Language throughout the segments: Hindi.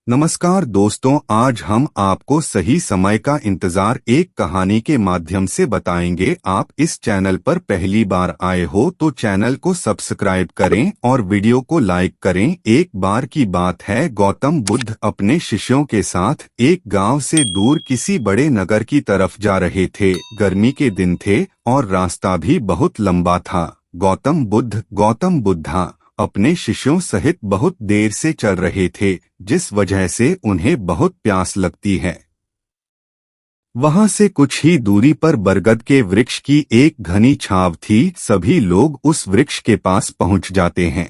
नमस्कार दोस्तों, आज हम आपको सही समय का इंतजार एक कहानी के माध्यम से बताएंगे। आप इस चैनल पर पहली बार आए हो तो चैनल को सब्सक्राइब करें और वीडियो को लाइक करें। एक बार की बात है, गौतम बुद्ध अपने शिष्यों के साथ एक गांव से दूर किसी बड़े नगर की तरफ जा रहे थे। गर्मी के दिन थे और रास्ता भी बहुत लंबा था। गौतम बुद्धा अपने शिष्यों सहित बहुत देर से चल रहे थे, जिस वजह से उन्हें बहुत प्यास लगती है। वहां से कुछ ही दूरी पर बरगद के वृक्ष की एक घनी छाव थी। सभी लोग उस वृक्ष के पास पहुंच जाते हैं।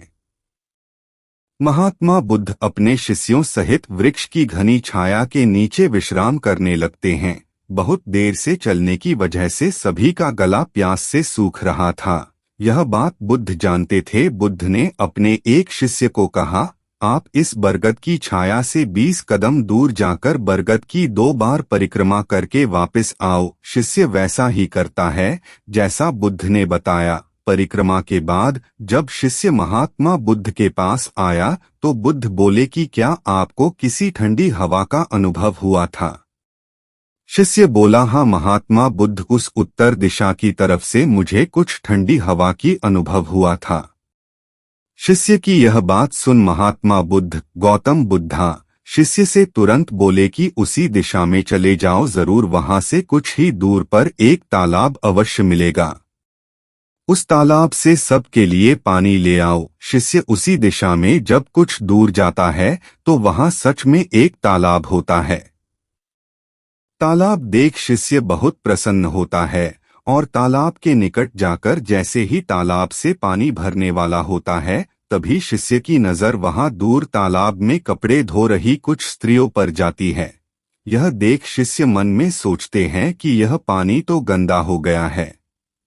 महात्मा बुद्ध अपने शिष्यों सहित वृक्ष की घनी छाया के नीचे विश्राम करने लगते हैं। बहुत देर से चलने की वजह से सभी का गला प्यास से सूख रहा था। यह बात बुद्ध जानते थे। बुद्ध ने अपने एक शिष्य को कहा, आप इस बरगद की छाया से 20 कदम दूर जाकर बरगद की 2 बार परिक्रमा करके वापस आओ। शिष्य वैसा ही करता है जैसा बुद्ध ने बताया। परिक्रमा के बाद जब शिष्य महात्मा बुद्ध के पास आया तो बुद्ध बोले कि क्या आपको किसी ठंडी हवा का अनुभव हुआ था? शिष्य बोला, हाँ महात्मा बुद्ध, उस उत्तर दिशा की तरफ से मुझे कुछ ठंडी हवा की अनुभव हुआ था। शिष्य की यह बात सुन महात्मा बुद्ध, गौतम बुद्धा, शिष्य से तुरंत बोले कि उसी दिशा में चले जाओ, जरूर वहां से कुछ ही दूर पर एक तालाब अवश्य मिलेगा। उस तालाब से सबके लिए पानी ले आओ। शिष्य उसी दिशा में जब कुछ दूर जाता है तो वहां सच में एक तालाब होता है। तालाब देख शिष्य बहुत प्रसन्न होता है और तालाब के निकट जाकर जैसे ही तालाब से पानी भरने वाला होता है, तभी शिष्य की नजर वहां दूर तालाब में कपड़े धो रही कुछ स्त्रियों पर जाती है। यह देख शिष्य मन में सोचते हैं कि यह पानी तो गंदा हो गया है।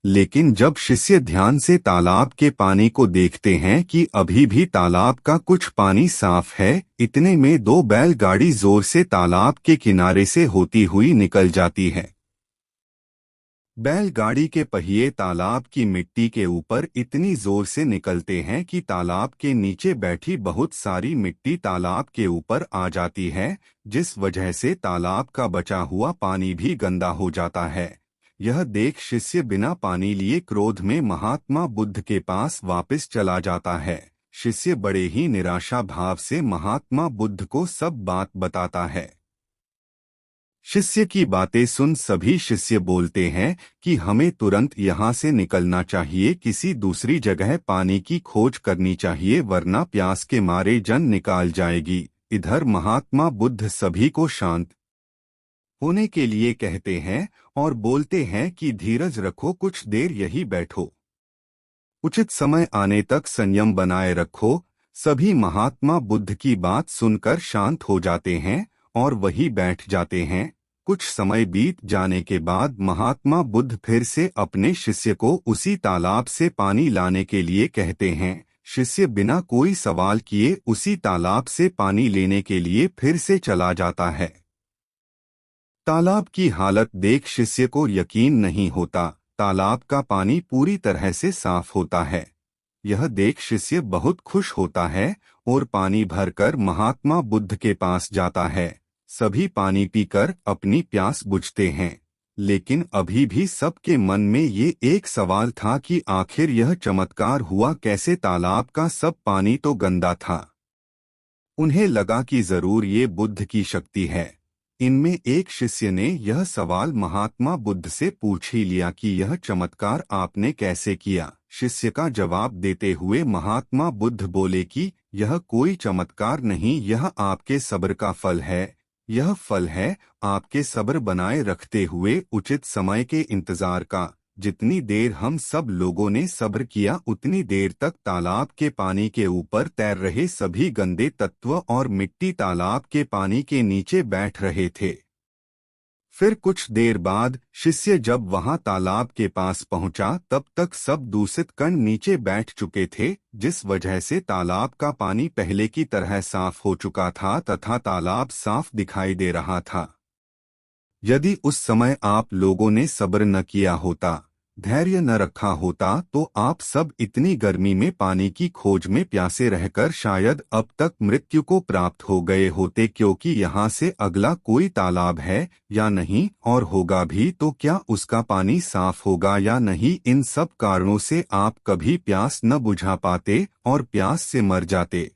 लेकिन जब शिष्य ध्यान से तालाब के पानी को देखते हैं कि अभी भी तालाब का कुछ पानी साफ है, इतने में 2 बैलगाड़ी जोर से तालाब के किनारे से होती हुई निकल जाती है। बैलगाड़ी के पहिए तालाब की मिट्टी के ऊपर इतनी जोर से निकलते हैं कि तालाब के नीचे बैठी बहुत सारी मिट्टी तालाब के ऊपर आ जाती है, जिस वजह से तालाब का बचा हुआ पानी भी गंदा हो जाता है। यह देख शिष्य बिना पानी लिए क्रोध में महात्मा बुद्ध के पास वापस चला जाता है। शिष्य बड़े ही निराशा भाव से महात्मा बुद्ध को सब बात बताता है। शिष्य की बातें सुन सभी शिष्य बोलते हैं कि हमें तुरंत यहाँ से निकलना चाहिए, किसी दूसरी जगह पानी की खोज करनी चाहिए, वरना प्यास के मारे जान निकाल जाएगी। इधर महात्मा बुद्ध सभी को शांत होने के लिए कहते हैं और बोलते हैं कि धीरज रखो, कुछ देर यही बैठो, उचित समय आने तक संयम बनाए रखो। सभी महात्मा बुद्ध की बात सुनकर शांत हो जाते हैं और वही बैठ जाते हैं। कुछ समय बीत जाने के बाद महात्मा बुद्ध फिर से अपने शिष्य को उसी तालाब से पानी लाने के लिए कहते हैं। शिष्य बिना कोई सवाल किए उसी तालाब से पानी लेने के लिए फिर से चला जाता है। तालाब की हालत देख शिष्य को यकीन नहीं होता। तालाब का पानी पूरी तरह से साफ होता है। यह देख शिष्य बहुत खुश होता है और पानी भरकर महात्मा बुद्ध के पास जाता है। सभी पानी पीकर अपनी प्यास बुझते हैं, लेकिन अभी भी सबके मन में ये एक सवाल था कि आखिर यह चमत्कार हुआ कैसे? तालाब का सब पानी तो गंदा था। उन्हें लगा कि जरूर ये बुद्ध की शक्ति है। इनमें एक शिष्य ने यह सवाल महात्मा बुद्ध से पूछ ही लिया कि यह चमत्कार आपने कैसे किया? शिष्य का जवाब देते हुए महात्मा बुद्ध बोले कि यह कोई चमत्कार नहीं, यह आपके सब्र का फल है। यह फल है आपके सब्र बनाए रखते हुए उचित समय के इंतजार का। जितनी देर हम सब लोगों ने सब्र किया, उतनी देर तक तालाब के पानी के ऊपर तैर रहे सभी गंदे तत्व और मिट्टी तालाब के पानी के नीचे बैठ रहे थे। फिर कुछ देर बाद शिष्य जब वहां तालाब के पास पहुंचा, तब तक सब दूषित कण नीचे बैठ चुके थे, जिस वजह से तालाब का पानी पहले की तरह साफ हो चुका था तथा तालाब साफ दिखाई दे रहा था। यदि उस समय आप लोगों ने सब्र न किया होता, धैर्य न रखा होता तो आप सब इतनी गर्मी में पानी की खोज में प्यासे रहकर शायद अब तक मृत्यु को प्राप्त हो गए होते, क्योंकि यहाँ से अगला कोई तालाब है या नहीं, और होगा भी तो क्या उसका पानी साफ होगा या नहीं। इन सब कारणों से आप कभी प्यास न बुझा पाते और प्यास से मर जाते।